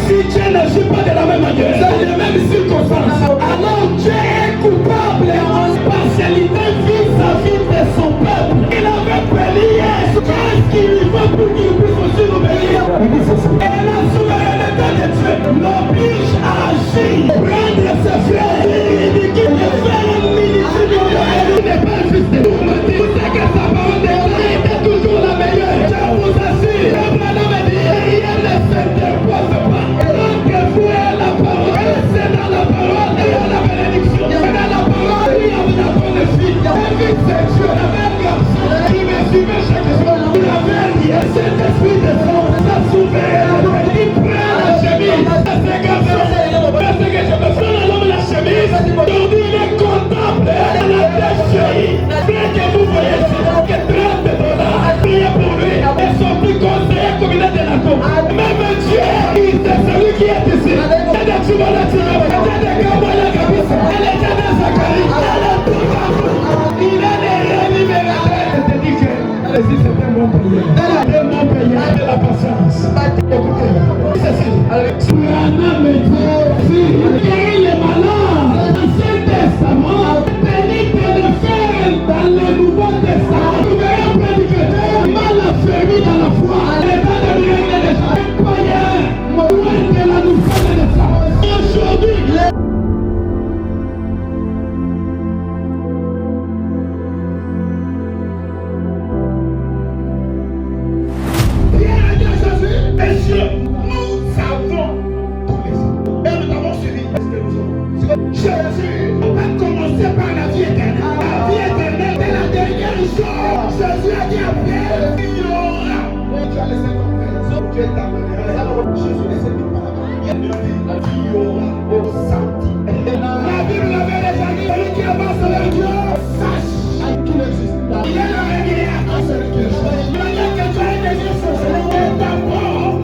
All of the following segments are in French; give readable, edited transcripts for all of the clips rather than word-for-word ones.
Si Dieu n'agit pas de la même manière, dans les mêmes circonstances, alors Dieu est coupable en partialité vis-à-vis de son peuple. Il avait prié, qu'est-ce qu'il lui faut pour qu'il puisse aussi obéir? Et la souveraineté de Dieu l'oblige à agir, prendre ses frères, et faire un ministère de il n'est pas juste pour me dire que sa parole de Dieu était toujours la meilleure. Je vous assure, Abraham a dit, rien ne s'interpose pas. Vous êtes la parole, c'est dans la parole et à la bénédiction. C'est dans la parole et à la bonne fille. David, c'est Dieu, la même garçon qui me suivait chaque jour. Il avait lié cet esprit de sang, sa souveraineté. Il prend la chemise. C'est garçon, parce que je me fais l'homme la chemise. Aujourd'hui, il est comptable à la déchérie. Bien que vous voyez, que 30 dollars, priez pour lui. Et son plus conseiller communal de la Cour. Même Dieu, c'est celui qui est ici. Allez-y, c'est un bon prière. Un bon prière de la patience. Écoutez, c'est Surana me dit, guéris les malades. L'Ancien Testament, bénite le faire dans le Nouveau Testament. Vous verrez un prédicateur mal affermi dans la foi. L'état de régler les gens. Un païen, loin de la nouvelle de ça. Aujourd'hui, nous savons tous les ans. Et nous avons suivi ce que nous avons. Jésus a commencé par la vie éternelle. La vie éternelle est la dernière chose. Jésus a dit à Pierre, il y aura. Tu as laissé ton père. Dieu t'appellera. Jésus ne s'est dit pas là-bas. Il y aura au senti. La Bible l'avait déjà dit. Celui qui avance vers Dieu, sache qu'il existe. Il est le régulier à celui qui est choisi. Il va dire que tu as un désir sur ce nom. D'abord,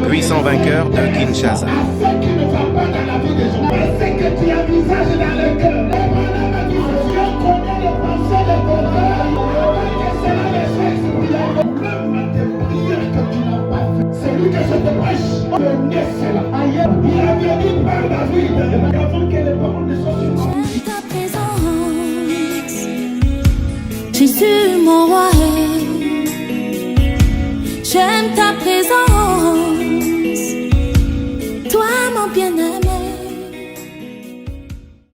800 vainqueurs de Kinshasa. à ce qui ne va pas dans la vie des gens, mais ce que tu envisages dans le cœur. Abraham a dit, Dieu connaît les pensées de ton cœur. Avant que cela ne soit exprimé, même à tes prières que tu n'as pas fait. Celui que je te prêche, connaît cela. Ailleurs, il avait dit par David, avant que les paroles ne soient sur moi. Ta présence, Jésus mon roi, j'aime ta